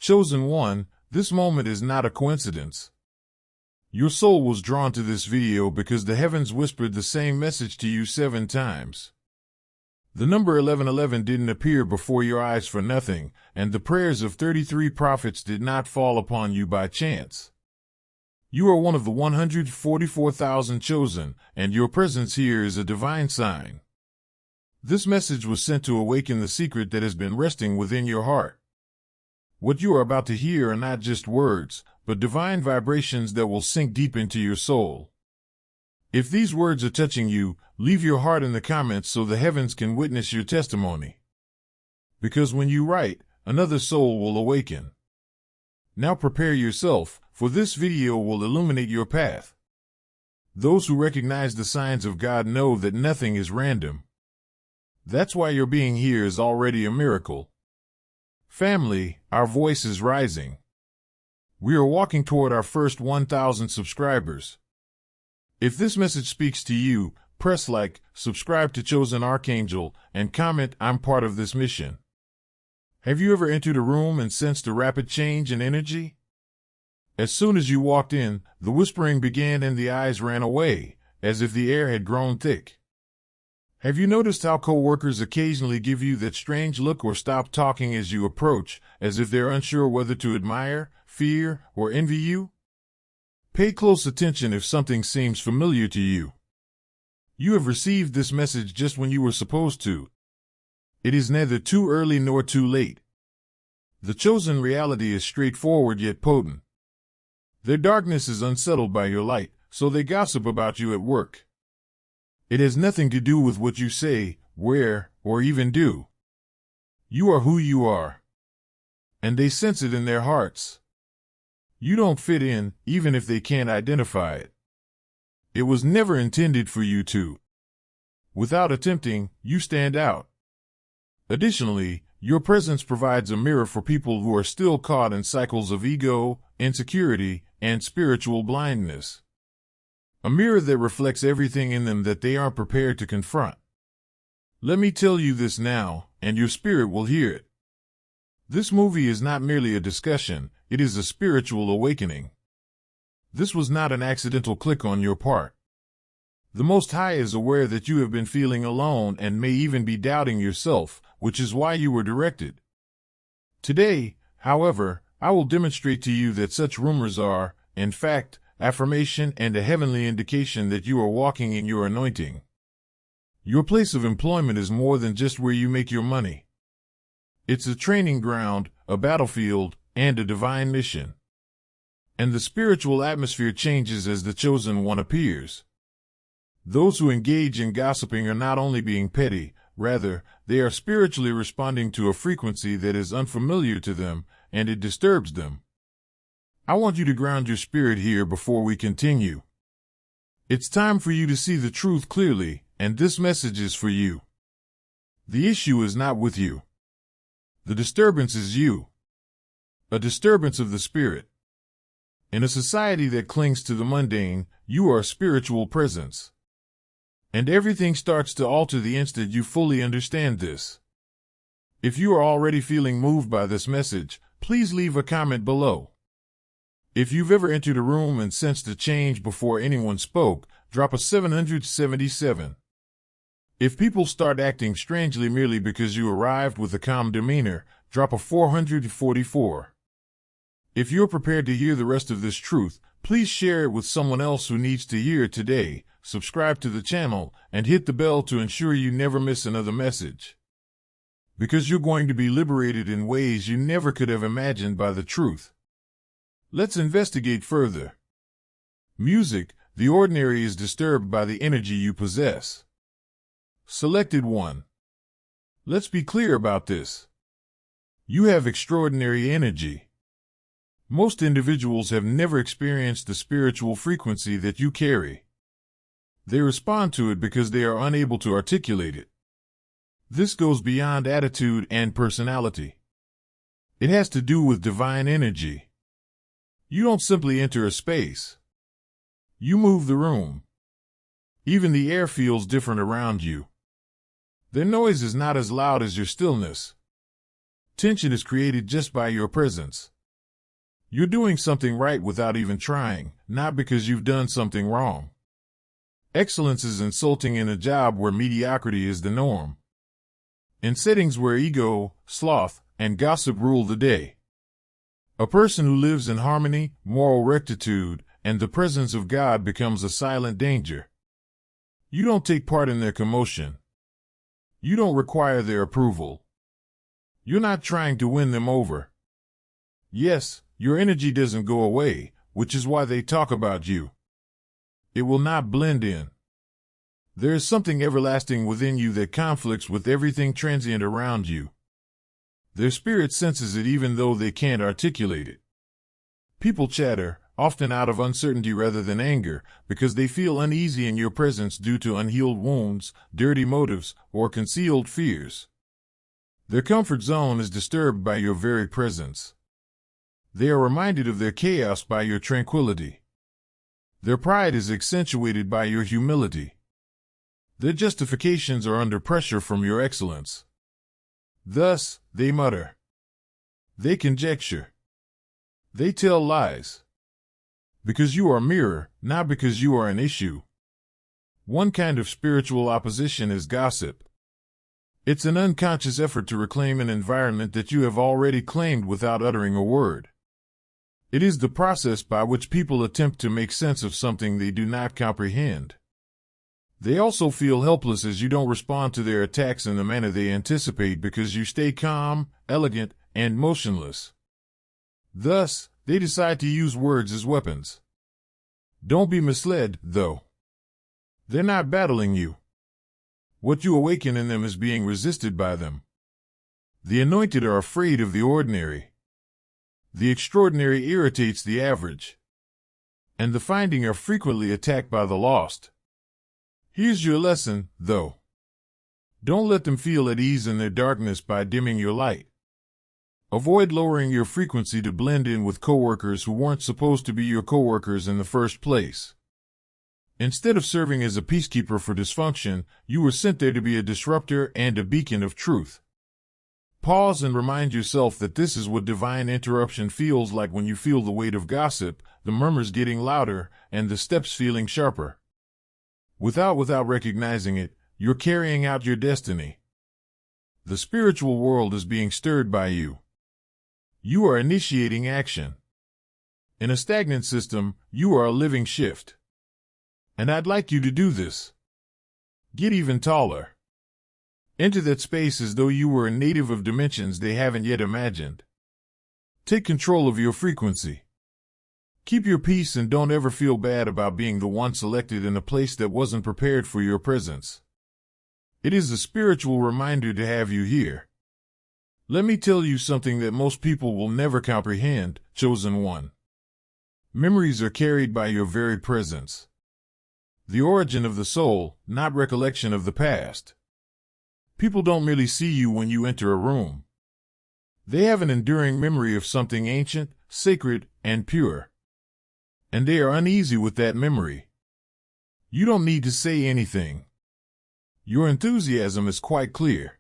Chosen one, this moment is not a coincidence. Your soul was drawn to this video because the heavens whispered the same message to you 7 times. The number 1111 didn't appear before your eyes for nothing, and the prayers of 33 prophets did not fall upon you by chance. You are one of the 144,000 chosen, and your presence here is a divine sign. This message was sent to awaken the secret that has been resting within your heart. What you are about to hear are not just words, but divine vibrations that will sink deep into your soul. If these words are touching you, leave your heart in the comments so the heavens can witness your testimony. Because when you write, another soul will awaken. Now prepare yourself, for this video will illuminate your path. Those who recognize the signs of God know that nothing is random. That's why your being here is already a miracle. Family, our voice is rising. We are walking toward our first 1,000 subscribers. If this message speaks to you, press like, subscribe to Chosen Archangel, and comment, "I'm part of this mission." Have you ever entered a room and sensed a rapid change in energy? As soon as you walked in, the whispering began and the eyes ran away, as if the air had grown thick. Have you noticed how co-workers occasionally give you that strange look or stop talking as you approach, as if they're unsure whether to admire, fear, or envy you? Pay close attention if something seems familiar to you. You have received this message just when you were supposed to. It is neither too early nor too late. The chosen reality is straightforward yet potent. Their darkness is unsettled by your light, so they gossip about you at work. It has nothing to do with what you say, wear, or even do. You are who you are. And they sense it in their hearts. You don't fit in, even if they can't identify it. It was never intended for you to. Without attempting, you stand out. Additionally, your presence provides a mirror for people who are still caught in cycles of ego, insecurity, and spiritual blindness. A mirror that reflects everything in them that they aren't prepared to confront. Let me tell you this now, and your spirit will hear it. This movie is not merely a discussion, it is a spiritual awakening. This was not an accidental click on your part. The Most High is aware that you have been feeling alone and may even be doubting yourself, which is why you were directed. Today, however, I will demonstrate to you that such rumors are, in fact, affirmation and a heavenly indication that you are walking in your anointing. Your place of employment is more than just where you make your money. It's a training ground, a battlefield, and a divine mission. And the spiritual atmosphere changes as the chosen one appears. Those who engage in gossiping are not only being petty, rather, they are spiritually responding to a frequency that is unfamiliar to them, and it disturbs them. I want you to ground your spirit here before we continue. It's time for you to see the truth clearly, and this message is for you. The issue is not with you. The disturbance is you. A disturbance of the spirit. In a society that clings to the mundane, you are a spiritual presence. And everything starts to alter the instant you fully understand this. If you are already feeling moved by this message, please leave a comment below. If you've ever entered a room and sensed a change before anyone spoke, drop a 777. If people start acting strangely merely because you arrived with a calm demeanor, drop a 444. If you're prepared to hear the rest of this truth, please share it with someone else who needs to hear it today, subscribe to the channel, and hit the bell to ensure you never miss another message. Because you're going to be liberated in ways you never could have imagined by the truth. Let's investigate further. Music, the ordinary is disturbed by the energy you possess. Selected 1. Let's be clear about this. You have extraordinary energy. Most individuals have never experienced the spiritual frequency that you carry. They respond to it because they are unable to articulate it. This goes beyond attitude and personality. It has to do with divine energy. You don't simply enter a space. You move the room. Even the air feels different around you. Their noise is not as loud as your stillness. Tension is created just by your presence. You're doing something right without even trying, not because you've done something wrong. Excellence is insulting in a job where mediocrity is the norm. In settings where ego, sloth, and gossip rule the day. A person who lives in harmony, moral rectitude, and the presence of God becomes a silent danger. You don't take part in their commotion. You don't require their approval. You're not trying to win them over. Yes, your energy doesn't go away, which is why they talk about you. It will not blend in. There is something everlasting within you that conflicts with everything transient around you. Their spirit senses it even though they can't articulate it. People chatter, often out of uncertainty rather than anger, because they feel uneasy in your presence due to unhealed wounds, dirty motives, or concealed fears. Their comfort zone is disturbed by your very presence. They are reminded of their chaos by your tranquility. Their pride is accentuated by your humility. Their justifications are under pressure from your excellence. Thus, they mutter. They conjecture. They tell lies. Because you are a mirror, not because you are an issue. One kind of spiritual opposition is gossip. It's an unconscious effort to reclaim an environment that you have already claimed without uttering a word. It is the process by which people attempt to make sense of something they do not comprehend. They also feel helpless as you don't respond to their attacks in the manner they anticipate because you stay calm, elegant, and motionless. Thus, they decide to use words as weapons. Don't be misled, though. They're not battling you. What you awaken in them is being resisted by them. The anointed are afraid of the ordinary. The extraordinary irritates the average. And the finding are frequently attacked by the lost. Here's your lesson, though. Don't let them feel at ease in their darkness by dimming your light. Avoid lowering your frequency to blend in with coworkers who weren't supposed to be your coworkers in the first place. Instead of serving as a peacekeeper for dysfunction, you were sent there to be a disruptor and a beacon of truth. Pause and remind yourself that this is what divine interruption feels like when you feel the weight of gossip, the murmurs getting louder, and the steps feeling sharper. Without recognizing it, you're carrying out your destiny. The spiritual world is being stirred by you. You are initiating action. In a stagnant system, you are a living shift. And I'd like you to do this. Get even taller. Enter that space as though you were a native of dimensions they haven't yet imagined. Take control of your frequency. Keep your peace and don't ever feel bad about being the one selected in a place that wasn't prepared for your presence. It is a spiritual reminder to have you here. Let me tell you something that most people will never comprehend, chosen one. Memories are carried by your very presence. The origin of the soul, not recollection of the past. People don't merely see you when you enter a room. They have an enduring memory of something ancient, sacred, and pure. And they are uneasy with that memory. You don't need to say anything. Your enthusiasm is quite clear.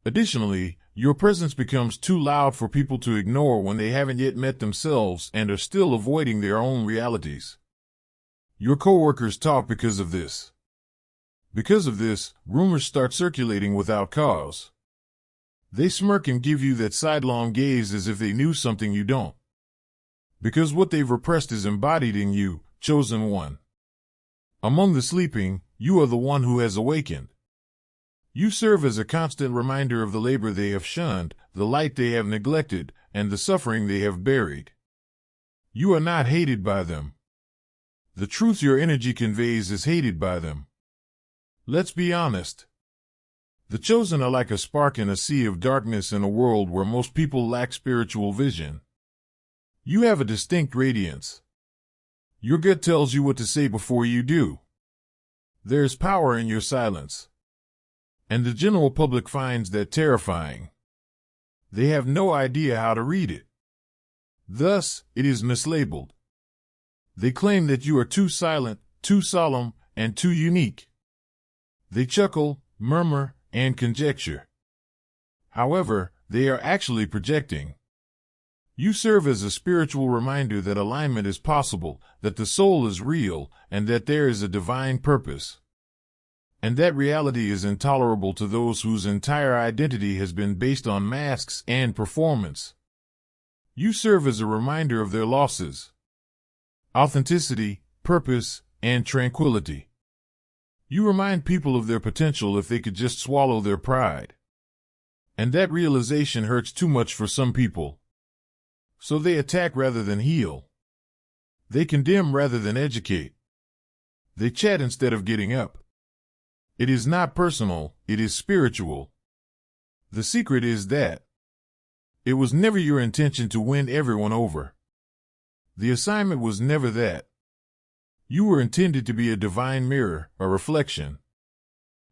Additionally, your presence becomes too loud for people to ignore when they haven't yet met themselves and are still avoiding their own realities. Your coworkers talk because of this. Because of this, rumors start circulating without cause. They smirk and give you that sidelong gaze as if they knew something you don't. Because what they've repressed is embodied in you, chosen one. Among the sleeping, you are the one who has awakened. You serve as a constant reminder of the labor they have shunned, the light they have neglected, and the suffering they have buried. You are not hated by them. The truth your energy conveys is hated by them. Let's be honest. The chosen are like a spark in a sea of darkness in a world where most people lack spiritual vision. You have a distinct radiance. Your gut tells you what to say before you do. There is power in your silence. And the general public finds that terrifying. They have no idea how to read it. Thus, it is mislabeled. They claim that you are too silent, too solemn, and too unique. They chuckle, murmur, and conjecture. However, they are actually projecting. You serve as a spiritual reminder that alignment is possible, that the soul is real, and that there is a divine purpose. And that reality is intolerable to those whose entire identity has been based on masks and performance. You serve as a reminder of their losses, authenticity, purpose, and tranquility. You remind people of their potential if they could just swallow their pride. And that realization hurts too much for some people. So they attack rather than heal. They condemn rather than educate. They chat instead of getting up. It is not personal, it is spiritual. The secret is that it was never your intention to win everyone over. The assignment was never that. You were intended to be a divine mirror, a reflection.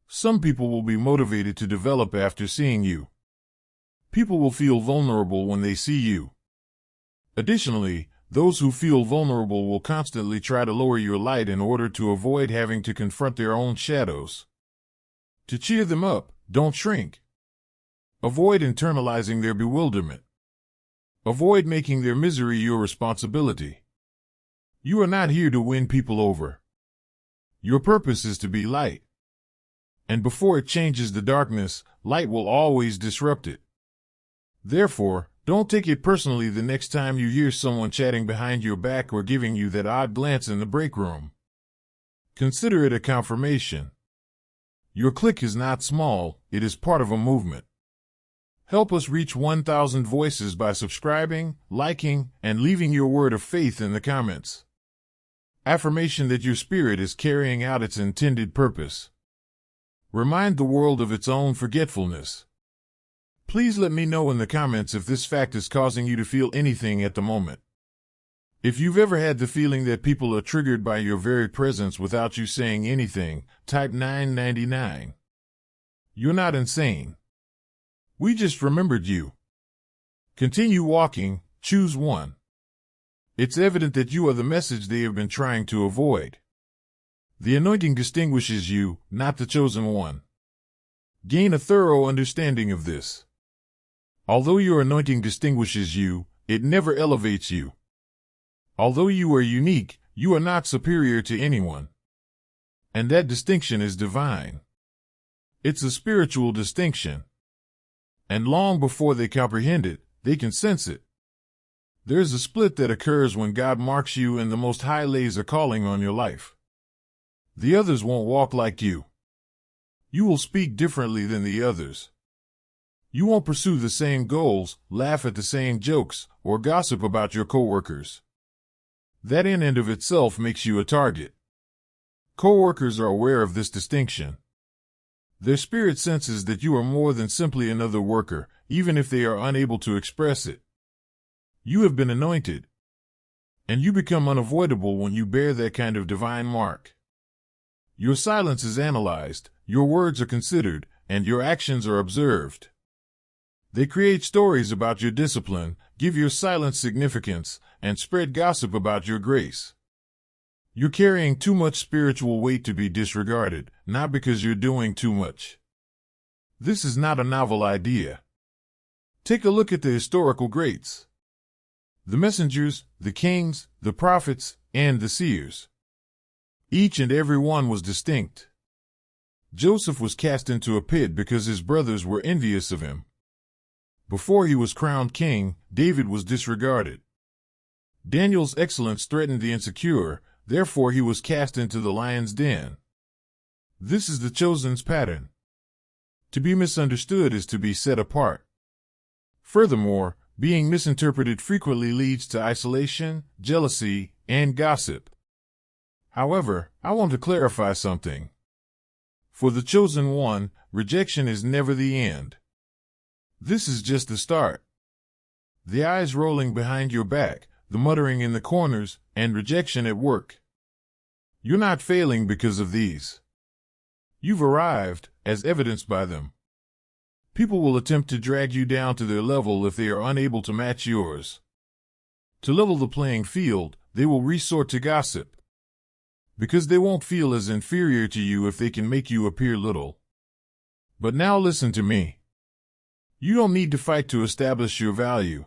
Some people will be motivated to develop after seeing you. People will feel vulnerable when they see you. Additionally, those who feel vulnerable will constantly try to lower your light in order to avoid having to confront their own shadows. To cheer them up, don't shrink. Avoid internalizing their bewilderment. Avoid making their misery your responsibility. You are not here to win people over. Your purpose is to be light. And before it changes the darkness, light will always disrupt it. Therefore, don't take it personally the next time you hear someone chatting behind your back or giving you that odd glance in the break room. Consider it a confirmation. Your clique is not small, it is part of a movement. Help us reach 1,000 voices by subscribing, liking, and leaving your word of faith in the comments. Affirmation that your spirit is carrying out its intended purpose. Remind the world of its own forgetfulness. Please let me know in the comments if this fact is causing you to feel anything at the moment. If you've ever had the feeling that people are triggered by your very presence without you saying anything, type 999. You're not insane. We just remembered you. Continue walking, choose one. It's evident that you are the message they have been trying to avoid. The anointing distinguishes you, not the chosen one. Gain a thorough understanding of this. Although your anointing distinguishes you, it never elevates you. Although you are unique, you are not superior to anyone. And that distinction is divine. It's a spiritual distinction. And long before they comprehend it, they can sense it. There's a split that occurs when God marks you and the Most High lays a calling on your life. The others won't walk like you. You will speak differently than the others. You won't pursue the same goals, laugh at the same jokes, or gossip about your coworkers. That in and of itself makes you a target. Coworkers are aware of this distinction. Their spirit senses that you are more than simply another worker, even if they are unable to express it. You have been anointed. And you become unavoidable when you bear that kind of divine mark. Your silence is analyzed, your words are considered, and your actions are observed. They create stories about your discipline, give your silence significance, and spread gossip about your grace. You're carrying too much spiritual weight to be disregarded, not because you're doing too much. This is not a novel idea. Take a look at the historical greats. The messengers, the kings, the prophets, and the seers. Each and every one was distinct. Joseph was cast into a pit because his brothers were envious of him. Before he was crowned king, David was disregarded. Daniel's excellence threatened the insecure, therefore he was cast into the lion's den. This is the chosen's pattern. To be misunderstood is to be set apart. Furthermore, being misinterpreted frequently leads to isolation, jealousy, and gossip. However, I want to clarify something. For the chosen one, rejection is never the end. This is just the start. The eyes rolling behind your back, the muttering in the corners, and rejection at work. You're not failing because of these. You've arrived, as evidenced by them. People will attempt to drag you down to their level if they are unable to match yours. To level the playing field, they will resort to gossip. Because they won't feel as inferior to you if they can make you appear little. But now listen to me. You don't need to fight to establish your value.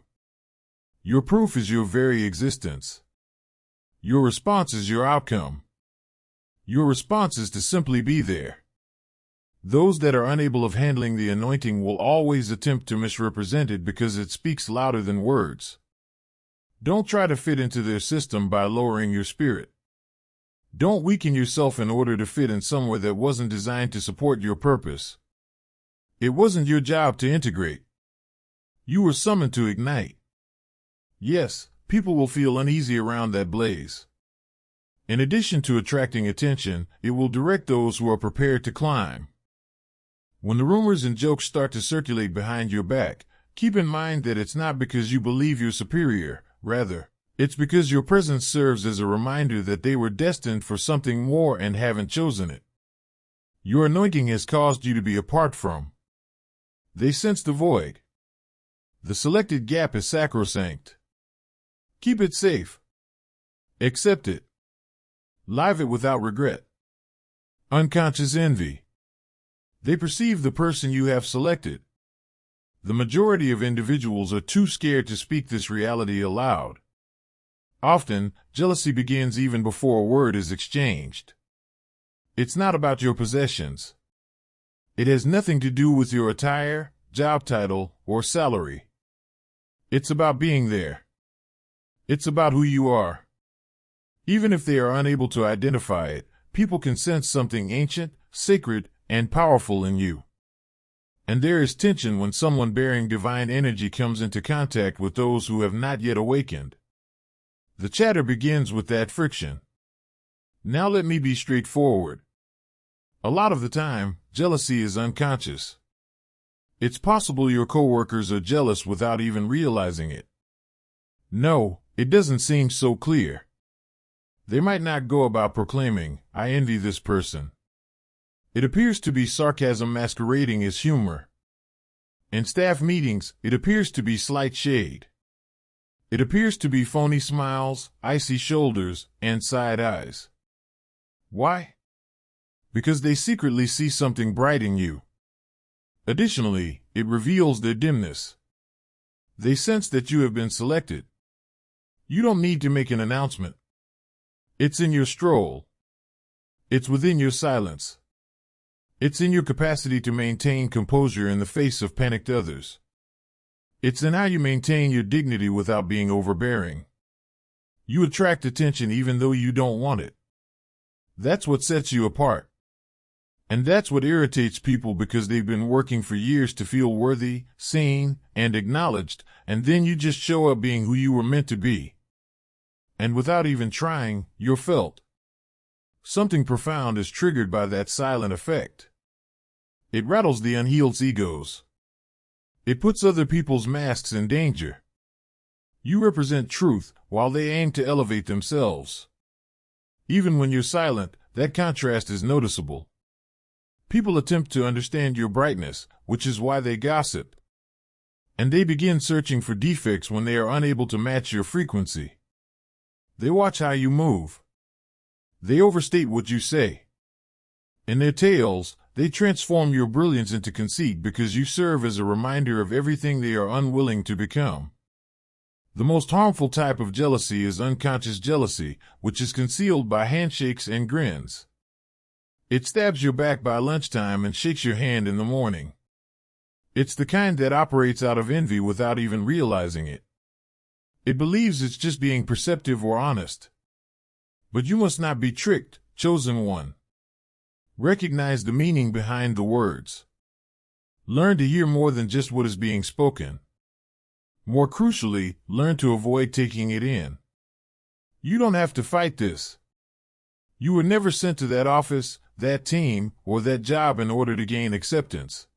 Your proof is your very existence. Your response is your outcome. Your response is to simply be there. Those that are unable of handling the anointing will always attempt to misrepresent it because it speaks louder than words. Don't try to fit into their system by lowering your spirit. Don't weaken yourself in order to fit in somewhere that wasn't designed to support your purpose. It wasn't your job to integrate. You were summoned to ignite. Yes, people will feel uneasy around that blaze. In addition to attracting attention, it will direct those who are prepared to climb. When the rumors and jokes start to circulate behind your back, keep in mind that it's not because you believe you're superior. Rather, it's because your presence serves as a reminder that they were destined for something more and haven't chosen it. Your anointing has caused you to be apart from. They sense the void. The selected gap is sacrosanct. Keep it safe. Accept it. Live it without regret. Unconscious envy. They perceive the person you have selected. The majority of individuals are too scared to speak this reality aloud. Often, jealousy begins even before a word is exchanged. It's not about your possessions. It has nothing to do with your attire, job title, or salary. It's about being there. It's about who you are. Even if they are unable to identify it, people can sense something ancient, sacred, and powerful in you. And there is tension when someone bearing divine energy comes into contact with those who have not yet awakened. The chatter begins with that friction. Now let me be straightforward. A lot of the time, jealousy is unconscious. It's possible your coworkers are jealous without even realizing it. No, it doesn't seem so clear. They might not go about proclaiming, "I envy this person." It appears to be sarcasm masquerading as humor. In staff meetings, it appears to be slight shade. It appears to be phony smiles, icy shoulders, and side eyes. Why? Because they secretly see something bright in you. Additionally, it reveals their dimness. They sense that you have been selected. You don't need to make an announcement. It's in your stroll. It's within your silence. It's in your capacity to maintain composure in the face of panicked others. It's in how you maintain your dignity without being overbearing. You attract attention even though you don't want it. That's what sets you apart. And that's what irritates people because they've been working for years to feel worthy, seen, and acknowledged, and then you just show up being who you were meant to be. And without even trying, you're felt. Something profound is triggered by that silent effect. It rattles the unhealed egos. It puts other people's masks in danger. You represent truth while they aim to elevate themselves. Even when you're silent, that contrast is noticeable. People attempt to understand your brightness, which is why they gossip. And they begin searching for defects when they are unable to match your frequency. They watch how you move. They overstate what you say. In their tales, they transform your brilliance into conceit because you serve as a reminder of everything they are unwilling to become. The most harmful type of jealousy is unconscious jealousy, which is concealed by handshakes and grins. It stabs your back by lunchtime and shakes your hand in the morning. It's the kind that operates out of envy without even realizing it. It believes it's just being perceptive or honest. But you must not be tricked, chosen one. Recognize the meaning behind the words. Learn to hear more than just what is being spoken. More crucially, learn to avoid taking it in. You don't have to fight this. You were never sent to that office, that team, or that job in order to gain acceptance.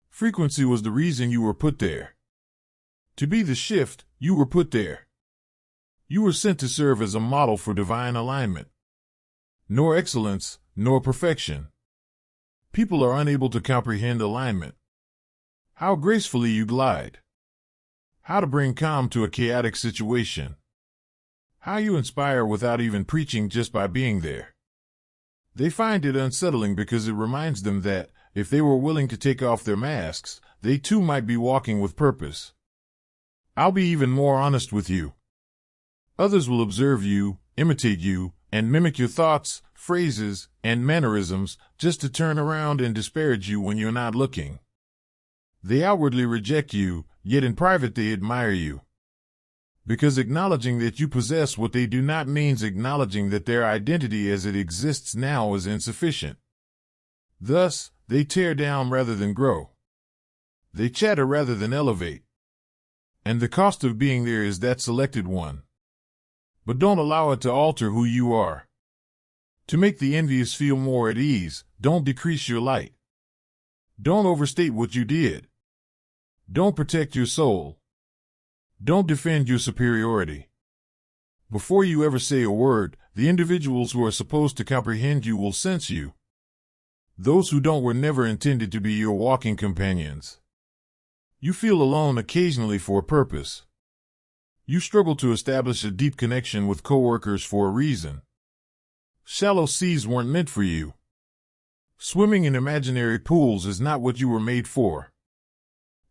Frequency was the reason you were put there. To be the shift, you were put there. You were sent to serve as a model for divine alignment. Nor excellence, nor perfection. People are unable to comprehend alignment. How gracefully you glide. How to bring calm to a chaotic situation. How you inspire without even preaching just by being there. They find it unsettling because it reminds them that, if they were willing to take off their masks, they too might be walking with purpose. I'll be even more honest with you. Others will observe you, imitate you, and mimic your thoughts, phrases, and mannerisms just to turn around and disparage you when you're not looking. They outwardly reject you, yet in private they admire you. Because acknowledging that you possess what they do not means acknowledging that their identity as it exists now is insufficient. Thus, they tear down rather than grow. They chatter rather than elevate. And the cost of being there is that selected one. But don't allow it to alter who you are. To make the envious feel more at ease, don't decrease your light. Don't overstate what you did. Don't protect your soul. Don't defend your superiority. Before you ever say a word, the individuals who are supposed to comprehend you will sense you. Those who don't were never intended to be your walking companions. You feel alone occasionally for a purpose. You struggle to establish a deep connection with coworkers for a reason. Shallow seas weren't meant for you. Swimming in imaginary pools is not what you were made for.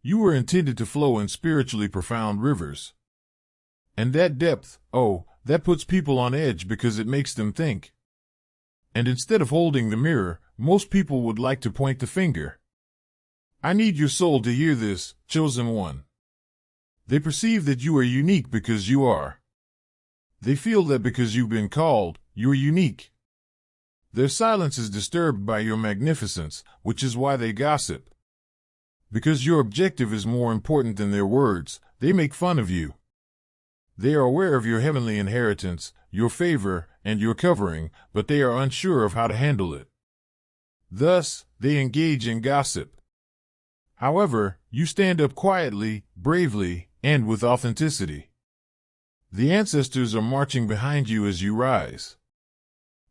You were intended to flow in spiritually profound rivers. And that depth, that puts people on edge because it makes them think. And instead of holding the mirror, most people would like to point the finger. I need your soul to hear this, chosen one. They perceive that you are unique because you are. They feel that because you've been called, you're unique. Their silence is disturbed by your magnificence, which is why they gossip. Because your objective is more important than their words, they make fun of you. They are aware of your heavenly inheritance, your favor, and your covering, but they are unsure of how to handle it. Thus, they engage in gossip. However, you stand up quietly, bravely, and with authenticity. The ancestors are marching behind you as you rise.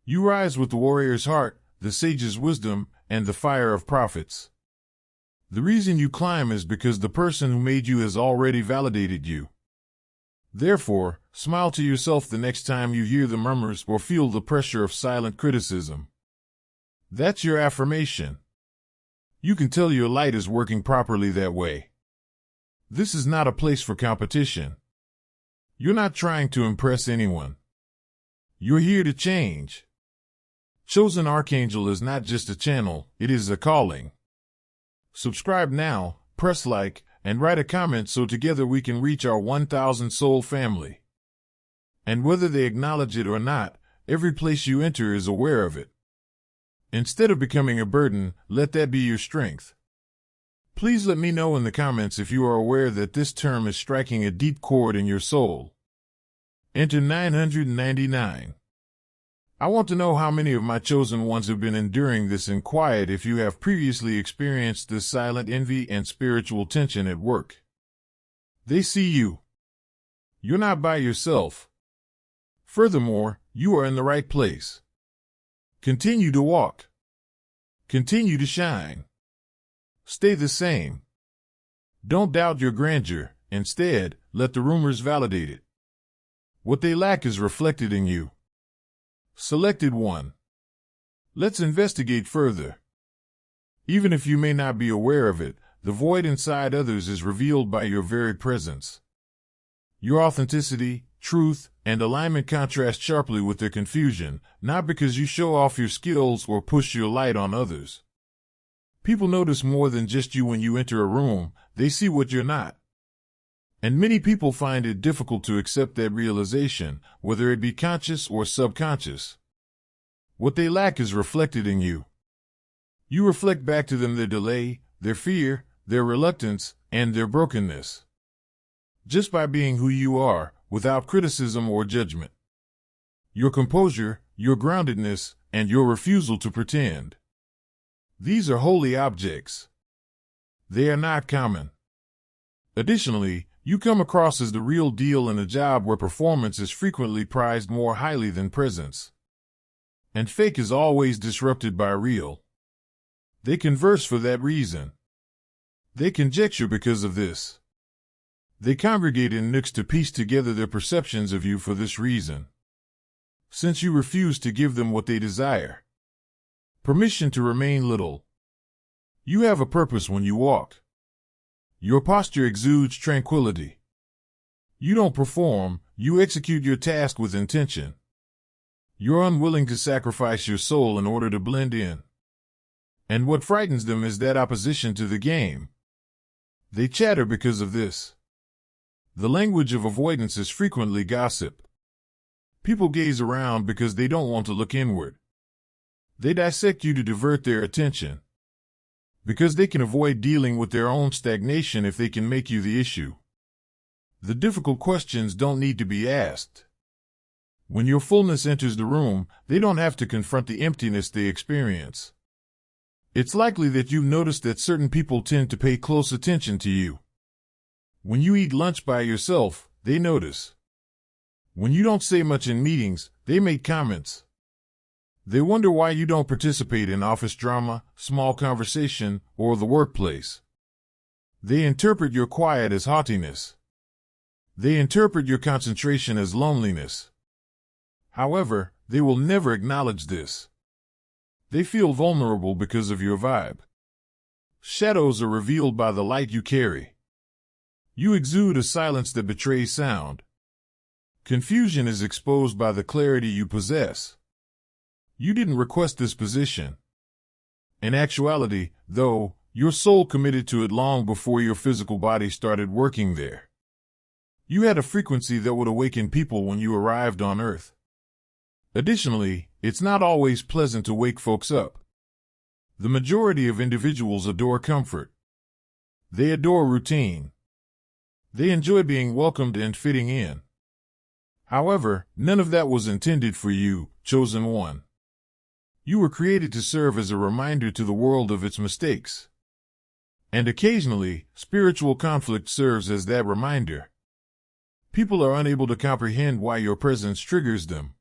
You rise with the warrior's heart, the sage's wisdom, and the fire of prophets. The reason you climb is because the person who made you has already validated you. Therefore, smile to yourself the next time you hear the murmurs or feel the pressure of silent criticism. That's your affirmation. You can tell your light is working properly that way. This is not a place for competition. You're not trying to impress anyone. You're here to change. Chosen Archangel is not just a channel, it is a calling. Subscribe now, press like, and write a comment so together we can reach our 1,000 soul family. And whether they acknowledge it or not, every place you enter is aware of it. Instead of becoming a burden, let that be your strength. Please let me know in the comments if you are aware that this term is striking a deep chord in your soul. Enter 999. I want to know how many of my chosen ones have been enduring this in quiet if you have previously experienced this silent envy and spiritual tension at work. They see you. You're not by yourself. Furthermore, you are in the right place. Continue to walk. Continue to shine. Stay the same. Don't doubt your grandeur. Instead, let the rumors validate it. What they lack is reflected in you. Selected one. Let's investigate further. Even if you may not be aware of it, the void inside others is revealed by your very presence. Your authenticity, truth, and alignment contrast sharply with their confusion, not because you show off your skills or push your light on others. People notice more than just you when you enter a room, they see what you're not. And many people find it difficult to accept that realization, whether it be conscious or subconscious. What they lack is reflected in you. You reflect back to them their delay, their fear, their reluctance, and their brokenness. Just by being who you are, without criticism or judgment. Your composure, your groundedness, and your refusal to pretend. These are holy objects. They are not common. Additionally, you come across as the real deal in a job where performance is frequently prized more highly than presence. And fake is always disrupted by real. They converse for that reason. They conjecture because of this. They congregate in nooks to piece together their perceptions of you for this reason. Since you refuse to give them what they desire. Permission to remain little. You have a purpose when you walk. Your posture exudes tranquility. You don't perform, you execute your task with intention. You're unwilling to sacrifice your soul in order to blend in. And what frightens them is that opposition to the game. They chatter because of this. The language of avoidance is frequently gossip. People gaze around because they don't want to look inward. They dissect you to divert their attention, because they can avoid dealing with their own stagnation if they can make you the issue. The difficult questions don't need to be asked. When your fullness enters the room, they don't have to confront the emptiness they experience. It's likely that you've noticed that certain people tend to pay close attention to you. When you eat lunch by yourself, they notice. When you don't say much in meetings, they make comments. They wonder why you don't participate in office drama, small conversation, or the workplace. They interpret your quiet as haughtiness. They interpret your concentration as loneliness. However, they will never acknowledge this. They feel vulnerable because of your vibe. Shadows are revealed by the light you carry. You exude a silence that betrays sound. Confusion is exposed by the clarity you possess. You didn't request this position. In actuality, though, your soul committed to it long before your physical body started working there. You had a frequency that would awaken people when you arrived on Earth. Additionally, it's not always pleasant to wake folks up. The majority of individuals adore comfort. They adore routine. They enjoy being welcomed and fitting in. However, none of that was intended for you, chosen one. You were created to serve as a reminder to the world of its mistakes. And occasionally, spiritual conflict serves as that reminder. People are unable to comprehend why your presence triggers them.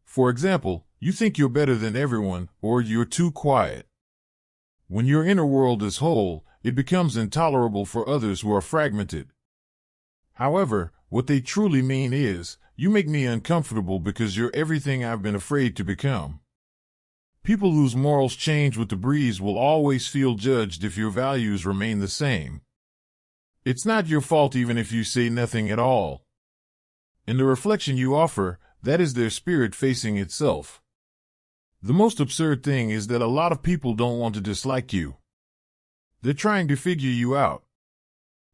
For example, you think you're better than everyone, or you're too quiet. When your inner world is whole, it becomes intolerable for others who are fragmented. However, what they truly mean is, you make me uncomfortable because you're everything I've been afraid to become. People whose morals change with the breeze will always feel judged if your values remain the same. It's not your fault even if you say nothing at all. In the reflection you offer, that is their spirit facing itself. The most absurd thing is that a lot of people don't want to dislike you. They're trying to figure you out.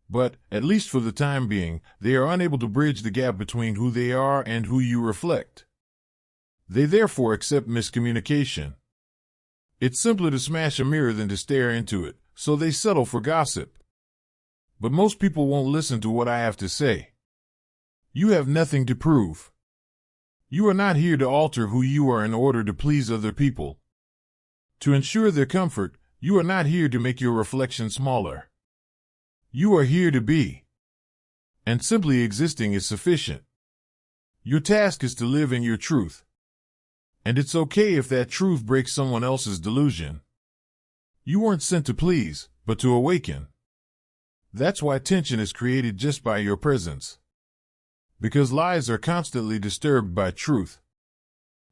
But, at least for the time being, they are unable to bridge the gap between who they are and who you reflect. They therefore accept miscommunication. It's simpler to smash a mirror than to stare into it, so they settle for gossip. But most people won't listen to what I have to say. You have nothing to prove. You are not here to alter who you are in order to please other people. To ensure their comfort, you are not here to make your reflection smaller. You are here to be. And simply existing is sufficient. Your task is to live in your truth. And it's okay if that truth breaks someone else's delusion. You weren't sent to please, but to awaken. That's why tension is created just by your presence. Because lies are constantly disturbed by truth.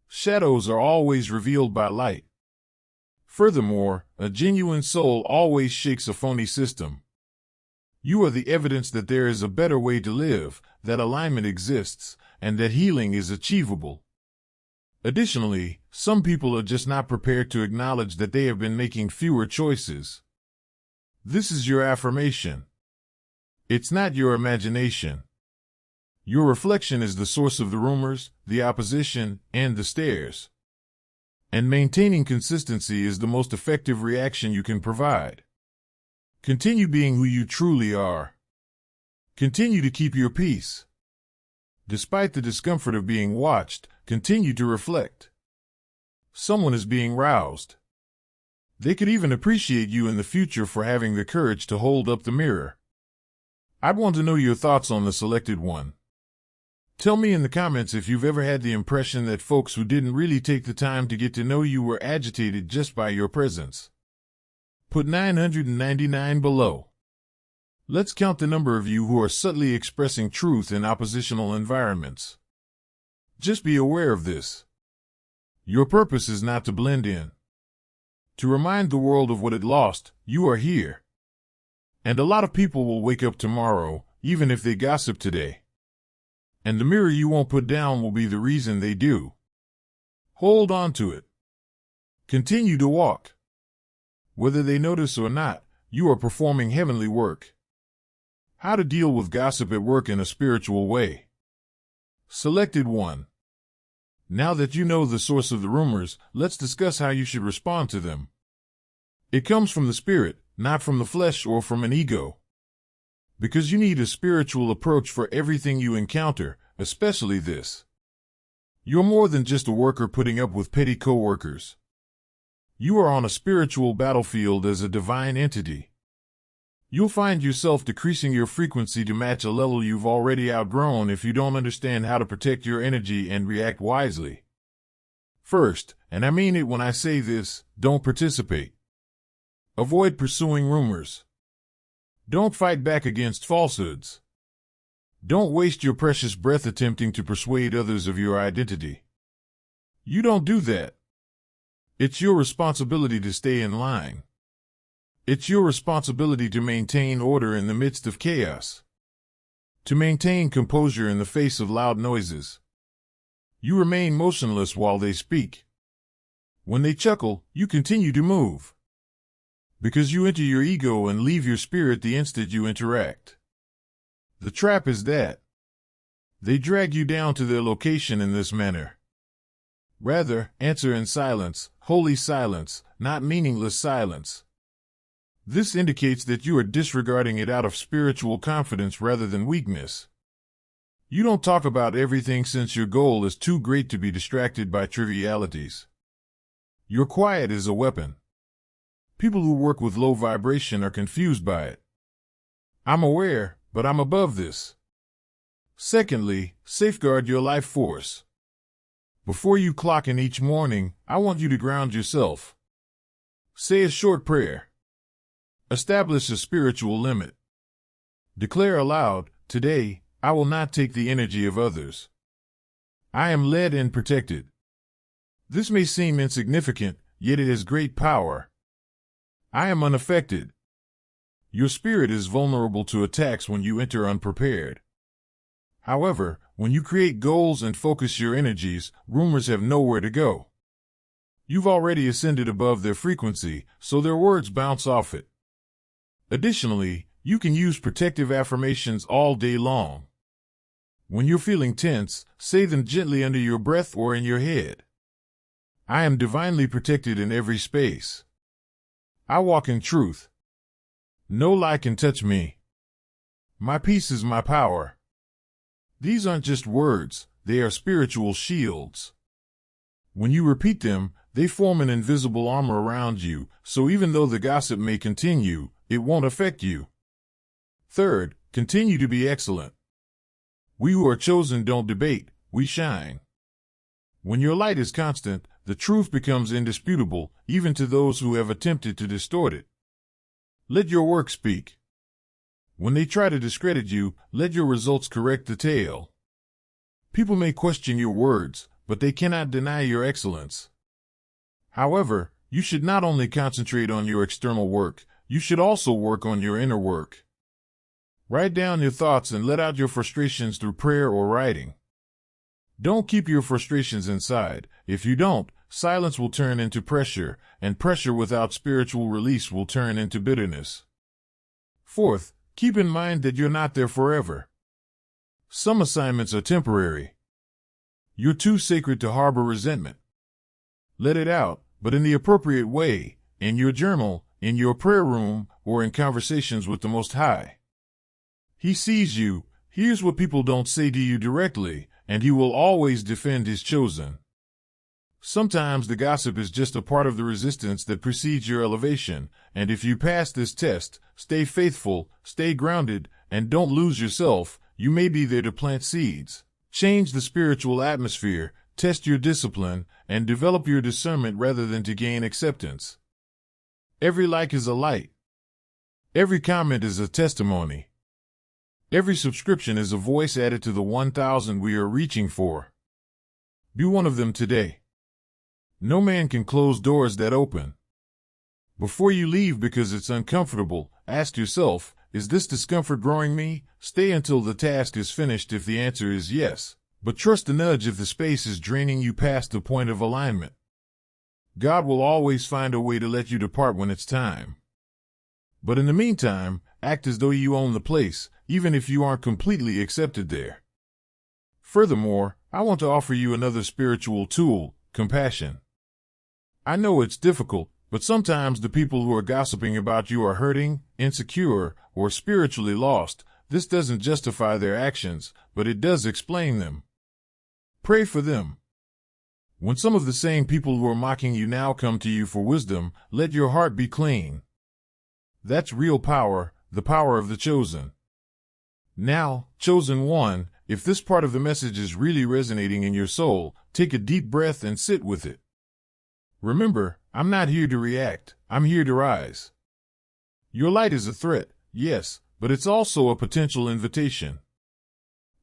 Shadows are always revealed by light. Furthermore, a genuine soul always shakes a phony system. You are the evidence that there is a better way to live, that alignment exists, and that healing is achievable. Additionally, some people are just not prepared to acknowledge that they have been making fewer choices. This is your affirmation. It's not your imagination. Your reflection is the source of the rumors, the opposition, and the stares. And maintaining consistency is the most effective reaction you can provide. Continue being who you truly are. Continue to keep your peace. Despite the discomfort of being watched, continue to reflect. Someone is being roused. They could even appreciate you in the future for having the courage to hold up the mirror. I'd want to know your thoughts on the selected one. Tell me in the comments if you've ever had the impression that folks who didn't really take the time to get to know you were agitated just by your presence. Put 999 below. Let's count the number of you who are subtly expressing truth in oppositional environments. Just be aware of this. Your purpose is not to blend in. To remind the world of what it lost, you are here. And a lot of people will wake up tomorrow, even if they gossip today. And the mirror you won't put down will be the reason they do. Hold on to it. Continue to walk. Whether they notice or not, you are performing heavenly work. How to deal with gossip at work in a spiritual way. Selected 1. Now that you know the source of the rumors, let's discuss how you should respond to them. It comes from the spirit, not from the flesh or from an ego. Because you need a spiritual approach for everything you encounter, especially this. You're more than just a worker putting up with petty co-workers. You are on a spiritual battlefield as a divine entity. You'll find yourself decreasing your frequency to match a level you've already outgrown if you don't understand how to protect your energy and react wisely. First, and I mean it when I say this, don't participate. Avoid pursuing rumors. Don't fight back against falsehoods. Don't waste your precious breath attempting to persuade others of your identity. You don't do that. It's your responsibility to stay in line. It's your responsibility to maintain order in the midst of chaos. To maintain composure in the face of loud noises. You remain motionless while they speak. When they chuckle, you continue to move. Because you enter your ego and leave your spirit the instant you interact. The trap is that they drag you down to their location in this manner. Rather, answer in silence, holy silence, not meaningless silence. This indicates that you are disregarding it out of spiritual confidence rather than weakness. You don't talk about everything since your goal is too great to be distracted by trivialities. Your quiet is a weapon. People who work with low vibration are confused by it. I'm aware, but I'm above this. Secondly, safeguard your life force. Before you clock in each morning, I want you to ground yourself. Say a short prayer. Establish a spiritual limit. Declare aloud, today, I will not take the energy of others. I am led and protected. This may seem insignificant, yet it has great power. I am unaffected. Your spirit is vulnerable to attacks when you enter unprepared. However, when you create goals and focus your energies, rumors have nowhere to go. You've already ascended above their frequency, so their words bounce off it. Additionally, you can use protective affirmations all day long. When you're feeling tense, say them gently under your breath or in your head. I am divinely protected in every space. I walk in truth. No lie can touch me. My peace is my power. These aren't just words, they are spiritual shields. When you repeat them, they form an invisible armor around you, so even though the gossip may continue, it won't affect you. Third, continue to be excellent. We who are chosen don't debate, we shine. When your light is constant, the truth becomes indisputable, even to those who have attempted to distort it. Let your work speak. When they try to discredit you, let your results correct the tale. People may question your words, but they cannot deny your excellence. However, you should not only concentrate on your external work, you should also work on your inner work. Write down your thoughts and let out your frustrations through prayer or writing. Don't keep your frustrations inside. If you don't, silence will turn into pressure, and pressure without spiritual release will turn into bitterness. Fourth, keep in mind that you're not there forever. Some assignments are temporary. You're too sacred to harbor resentment. Let it out, but in the appropriate way, in your journal, in your prayer room, or in conversations with the Most High. He sees you, hears what people don't say to you directly, and he will always defend his chosen. Sometimes the gossip is just a part of the resistance that precedes your elevation, and if you pass this test, stay faithful, stay grounded, and don't lose yourself, you may be there to plant seeds. Change the spiritual atmosphere, test your discipline, and develop your discernment rather than to gain acceptance. Every like is a light. Every comment is a testimony. Every subscription is a voice added to the 1,000 we are reaching for. Be one of them today. No man can close doors that open. Before you leave because it's uncomfortable, ask yourself, is this discomfort growing me? Stay until the task is finished if the answer is yes, but trust the nudge if the space is draining you past the point of alignment. God will always find a way to let you depart when it's time. But in the meantime, act as though you own the place, even if you aren't completely accepted there. Furthermore, I want to offer you another spiritual tool, compassion. I know it's difficult, but sometimes the people who are gossiping about you are hurting, insecure, or spiritually lost. This doesn't justify their actions, but it does explain them. Pray for them. When some of the same people who are mocking you now come to you for wisdom, let your heart be clean. That's real power, the power of the chosen. Now, chosen one, if this part of the message is really resonating in your soul, take a deep breath and sit with it. Remember, I'm not here to react, I'm here to rise. Your light is a threat, yes, but it's also a potential invitation.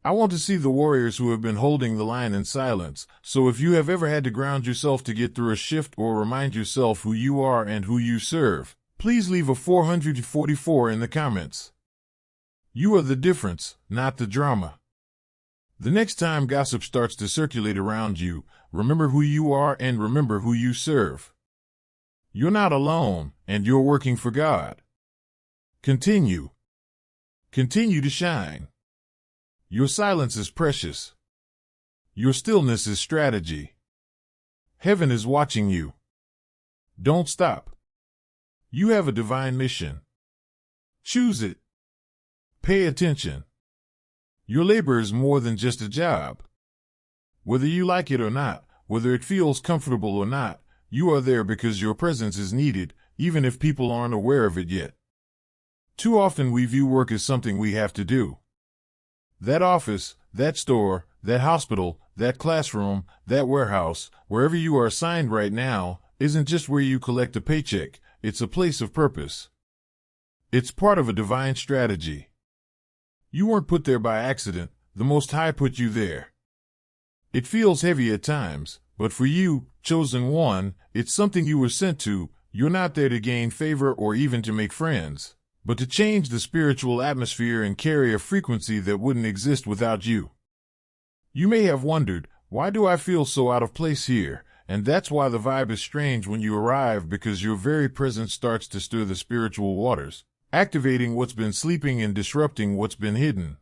I want to see the warriors who have been holding the line in silence, so if you have ever had to ground yourself to get through a shift or remind yourself who you are and who you serve, please leave a 444 in the comments. You are the difference, not the drama. The next time gossip starts to circulate around you, remember who you are and remember who you serve. You're not alone, and you're working for God. Continue. Continue to shine. Your silence is precious. Your stillness is strategy. Heaven is watching you. Don't stop. You have a divine mission. Choose it. Pay attention. Your labor is more than just a job. Whether you like it or not, whether it feels comfortable or not, you are there because your presence is needed, even if people aren't aware of it yet. Too often we view work as something we have to do. That office, that store, that hospital, that classroom, that warehouse, wherever you are assigned right now, isn't just where you collect a paycheck, it's a place of purpose. It's part of a divine strategy. You weren't put there by accident, the Most High put you there. It feels heavy at times, but for you, chosen one, it's something you were sent to. You're not there to gain favor or even to make friends, but to change the spiritual atmosphere and carry a frequency that wouldn't exist without you. You may have wondered, why do I feel so out of place here? And that's why the vibe is strange when you arrive, because your very presence starts to stir the spiritual waters, activating what's been sleeping and disrupting what's been hidden.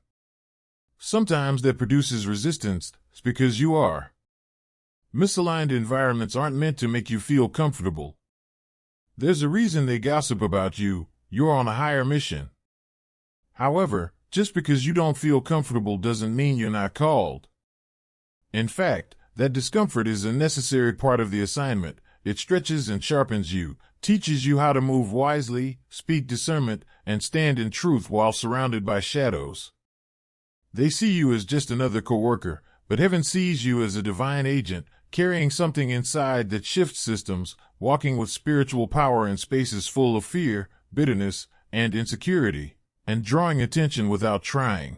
Sometimes that produces resistance, it's because you are. Misaligned environments aren't meant to make you feel comfortable. There's a reason they gossip about you. You're on a higher mission. However, just because you don't feel comfortable doesn't mean you're not called. In fact, that discomfort is a necessary part of the assignment. It stretches and sharpens you, teaches you how to move wisely, speak discernment, and stand in truth while surrounded by shadows. They see you as just another coworker, but heaven sees you as a divine agent, carrying something inside that shifts systems, walking with spiritual power in spaces full of fear, bitterness, and insecurity, and drawing attention without trying.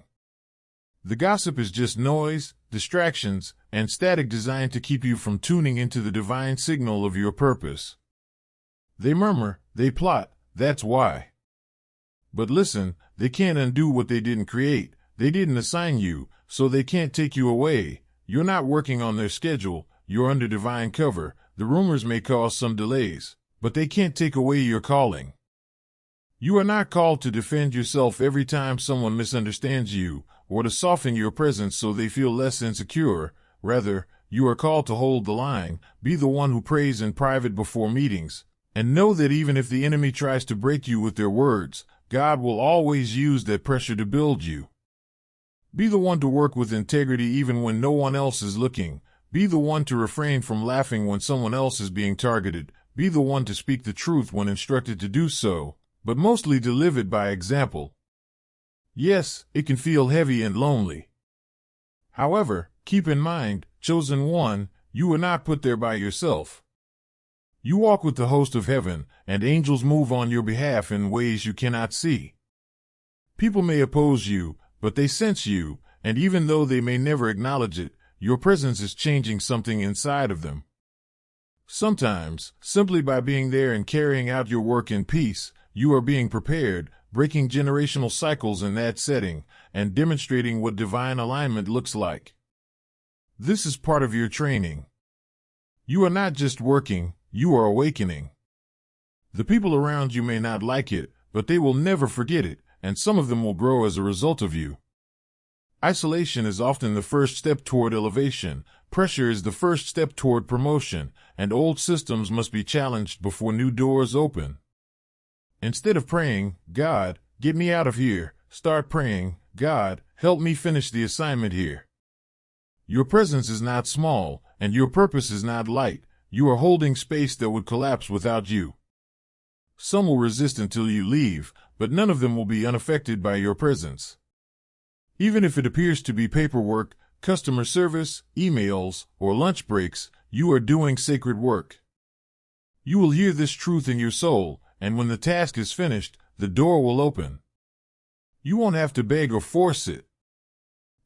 The gossip is just noise, distractions, and static designed to keep you from tuning into the divine signal of your purpose. They murmur, they plot, that's why. But listen, they can't undo what they didn't create. They didn't assign you, so they can't take you away. You're not working on their schedule, you're under divine cover. The rumors may cause some delays, but they can't take away your calling. You are not called to defend yourself every time someone misunderstands you, or to soften your presence so they feel less insecure. Rather, you are called to hold the line, be the one who prays in private before meetings, and know that even if the enemy tries to break you with their words, God will always use that pressure to build you. Be the one to work with integrity even when no one else is looking. Be the one to refrain from laughing when someone else is being targeted. Be the one to speak the truth when instructed to do so, but mostly to live it by example. Yes, it can feel heavy and lonely. However, keep in mind, chosen one, you were not put there by yourself. You walk with the host of heaven, and angels move on your behalf in ways you cannot see. People may oppose you, but they sense you, and even though they may never acknowledge it, your presence is changing something inside of them. Sometimes, simply by being there and carrying out your work in peace, you are being prepared, breaking generational cycles in that setting, and demonstrating what divine alignment looks like. This is part of your training. You are not just working, you are awakening. The people around you may not like it, but they will never forget it, and some of them will grow as a result of you. Isolation is often the first step toward elevation, pressure is the first step toward promotion, and old systems must be challenged before new doors open. Instead of praying, "God, get me out of here," start praying, "God, help me finish the assignment here." Your presence is not small, and your purpose is not light. You are holding space that would collapse without you. Some will resist until you leave, but none of them will be unaffected by your presence. Even if it appears to be paperwork, customer service, emails, or lunch breaks, you are doing sacred work. You will hear this truth in your soul, and when the task is finished, the door will open. You won't have to beg or force it.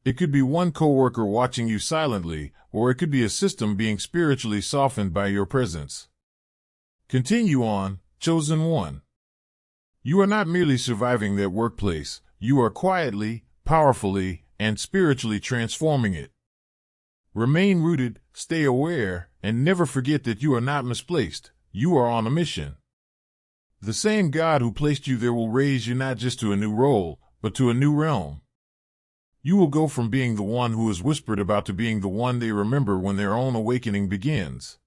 It could be one coworker watching you silently, or it could be a system being spiritually softened by your presence. Continue on, chosen one. You are not merely surviving that workplace, you are quietly, powerfully, and spiritually transforming it. Remain rooted, stay aware, and never forget that you are not misplaced. You are on a mission. The same God who placed you there will raise you not just to a new role, but to a new realm. You will go from being the one who is whispered about to being the one they remember when their own awakening begins.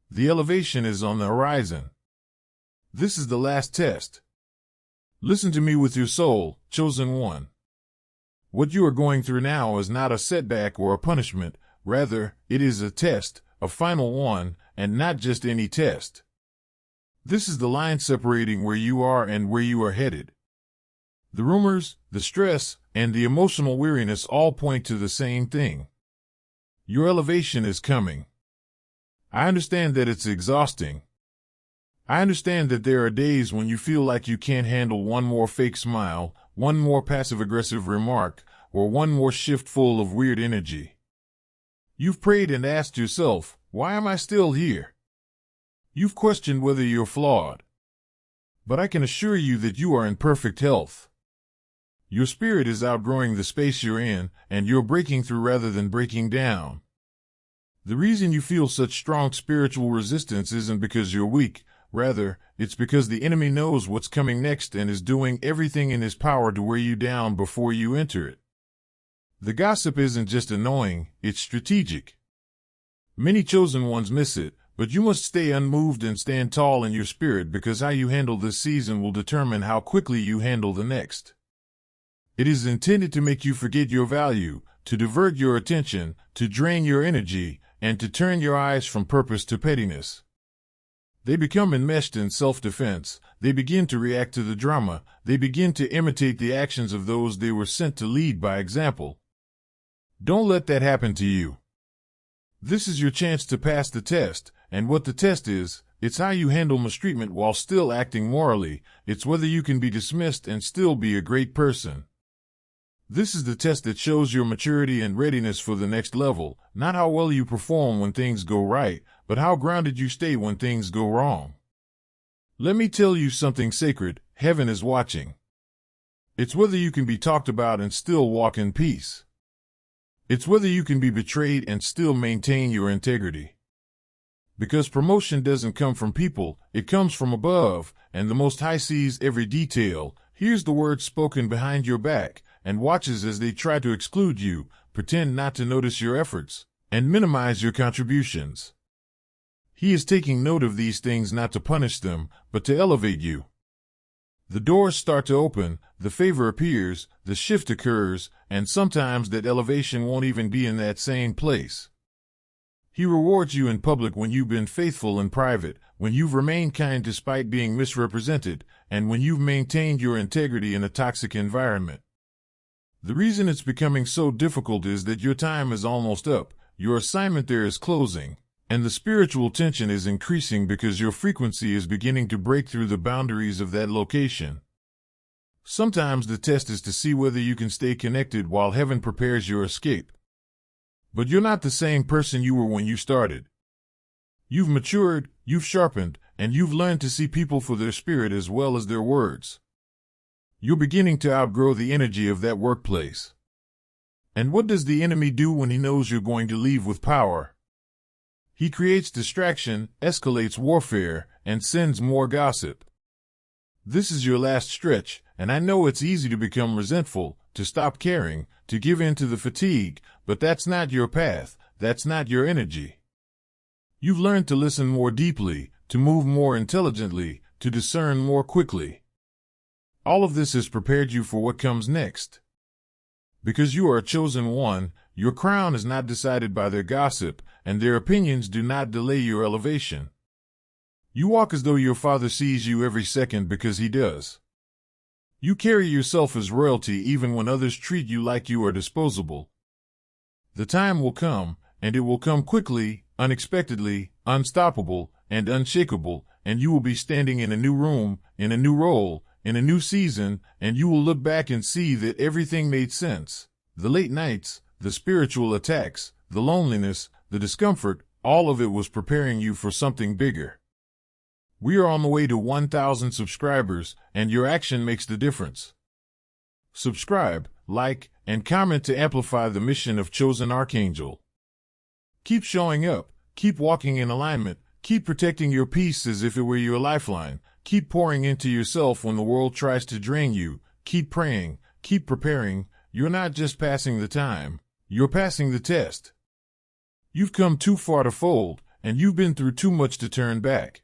The elevation is on the horizon. This is the last test. Listen to me with your soul, chosen one. What you are going through now is not a setback or a punishment. Rather, it is a test, a final one, and not just any test. This is the line separating where you are and where you are headed. The rumors, the stress, and the emotional weariness all point to the same thing. Your elevation is coming. I understand that it's exhausting. I understand that there are days when you feel like you can't handle one more fake smile, one more passive-aggressive remark, or one more shift full of weird energy. You've prayed and asked yourself, "Why am I still here?" You've questioned whether you're flawed. But I can assure you that you are in perfect health. Your spirit is outgrowing the space you're in, and you're breaking through rather than breaking down. The reason you feel such strong spiritual resistance isn't because you're weak. Rather, it's because the enemy knows what's coming next and is doing everything in his power to wear you down before you enter it. The gossip isn't just annoying, it's strategic. Many chosen ones miss it, but you must stay unmoved and stand tall in your spirit, because how you handle this season will determine how quickly you handle the next. It is intended to make you forget your value, to divert your attention, to drain your energy, and to turn your eyes from purpose to pettiness. They become enmeshed in self-defense, they begin to react to the drama, they begin to imitate the actions of those they were sent to lead by example. Don't let that happen to you. This is your chance to pass the test, and what the test is, it's how you handle mistreatment while still acting morally, it's whether you can be dismissed and still be a great person. This is the test that shows your maturity and readiness for the next level, not how well you perform when things go right, but how grounded you stay when things go wrong. Let me tell you something sacred, heaven is watching. It's whether you can be talked about and still walk in peace. It's whether you can be betrayed and still maintain your integrity. Because promotion doesn't come from people, it comes from above, and the Most High sees every detail, hears the words spoken behind your back, and watches as they try to exclude you, pretend not to notice your efforts, and minimize your contributions. He is taking note of these things not to punish them, but to elevate you. The doors start to open, the favor appears, the shift occurs, and sometimes that elevation won't even be in that same place. He rewards you in public when you've been faithful in private, when you've remained kind despite being misrepresented, and when you've maintained your integrity in a toxic environment. The reason it's becoming so difficult is that your time is almost up, your assignment there is closing, and the spiritual tension is increasing because your frequency is beginning to break through the boundaries of that location. Sometimes the test is to see whether you can stay connected while heaven prepares your escape. But you're not the same person you were when you started. You've matured, you've sharpened, and you've learned to see people for their spirit as well as their words. You're beginning to outgrow the energy of that workplace. And what does the enemy do when he knows you're going to leave with power? He creates distraction, escalates warfare, and sends more gossip. This is your last stretch, and I know it's easy to become resentful, to stop caring, to give in to the fatigue, but that's not your path, that's not your energy. You've learned to listen more deeply, to move more intelligently, to discern more quickly. All of this has prepared you for what comes next. Because you are a chosen one, your crown is not decided by their gossip, and their opinions do not delay your elevation. You walk as though your Father sees you every second because He does. You carry yourself as royalty even when others treat you like you are disposable. The time will come, and it will come quickly, unexpectedly, unstoppable, and unshakable, and you will be standing in a new room, in a new role, in a new season, and you will look back and see that everything made sense. The late nights, the spiritual attacks, the loneliness, the discomfort, all of it was preparing you for something bigger. We are on the way to 1,000 subscribers, and your action makes the difference. Subscribe, like, and comment to amplify the mission of Chosen Archangel. Keep showing up, keep walking in alignment, keep protecting your peace as if it were your lifeline, keep pouring into yourself when the world tries to drain you, keep praying, keep preparing. You're not just passing the time, you're passing the test. You've come too far to fold, and you've been through too much to turn back.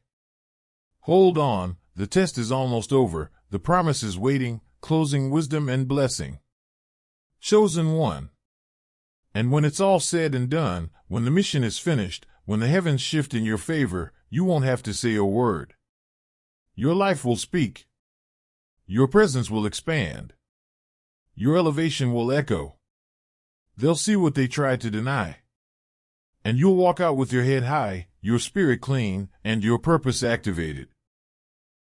Hold on, the test is almost over, the promise is waiting, closing wisdom and blessing. Chosen one. And when it's all said and done, when the mission is finished, when the heavens shift in your favor, you won't have to say a word. Your life will speak. Your presence will expand. Your elevation will echo. They'll see what they tried to deny. And you'll walk out with your head high, your spirit clean, and your purpose activated.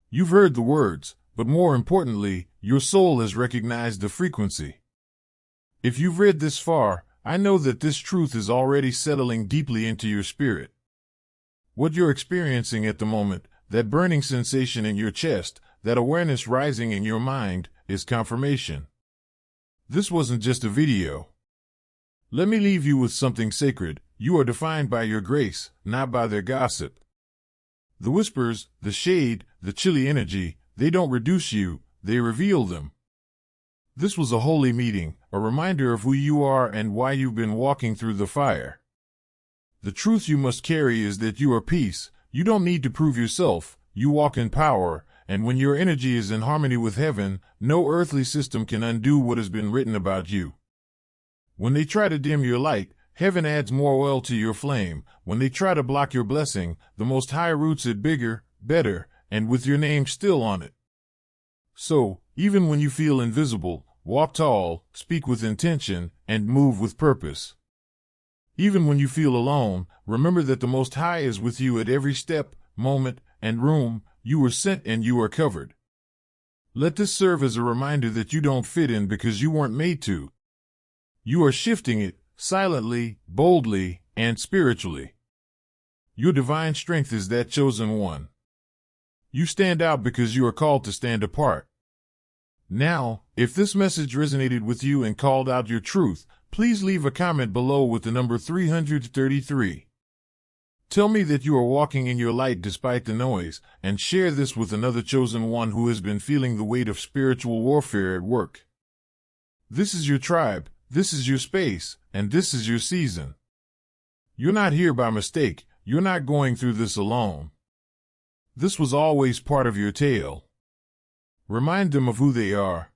You've heard the words, but more importantly, your soul has recognized the frequency. If you've read this far, I know that this truth is already settling deeply into your spirit. What you're experiencing at the moment, that burning sensation in your chest, that awareness rising in your mind, is confirmation. This wasn't just a video. Let me leave you with something sacred. You are defined by your grace, not by their gossip. The whispers, the shade, the chilly energy, they don't reduce you, they reveal them. This was a holy meeting, a reminder of who you are and why you've been walking through the fire. The truth you must carry is that you are peace. You don't need to prove yourself, you walk in power, and when your energy is in harmony with heaven, no earthly system can undo what has been written about you. When they try to dim your light, heaven adds more oil to your flame. When they try to block your blessing, the Most High roots it bigger, better, and with your name still on it. So, even when you feel invisible, walk tall, speak with intention, and move with purpose. Even when you feel alone, remember that the Most High is with you at every step, moment, and room. You were sent and you are covered. Let this serve as a reminder that you don't fit in because you weren't made to. You are shifting it, silently, boldly, and spiritually. Your divine strength is that chosen one. You stand out because you are called to stand apart. Now, if this message resonated with you and called out your truth, please leave a comment below with the number 333. Tell me that you are walking in your light despite the noise, and share this with another chosen one who has been feeling the weight of spiritual warfare at work. This is your tribe, this is your space, and this is your season. You're not here by mistake, you're not going through this alone. This was always part of your tale. Remind them of who they are.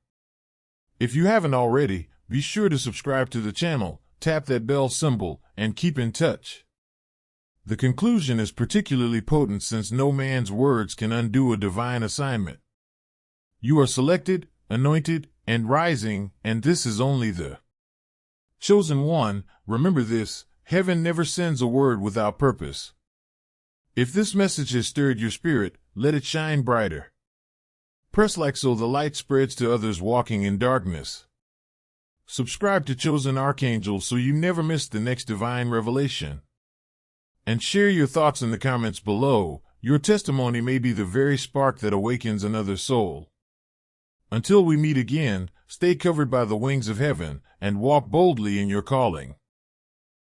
If you haven't already, be sure to subscribe to the channel, tap that bell symbol, and keep in touch. The conclusion is particularly potent since no man's words can undo a divine assignment. You are selected, anointed, and rising, and this is only the chosen one. Remember this, heaven never sends a word without purpose. If this message has stirred your spirit, let it shine brighter. Press like so the light spreads to others walking in darkness. Subscribe to Chosen Archangel so you never miss the next divine revelation. And share your thoughts in the comments below. Your testimony may be the very spark that awakens another soul. Until we meet again, stay covered by the wings of heaven and walk boldly in your calling.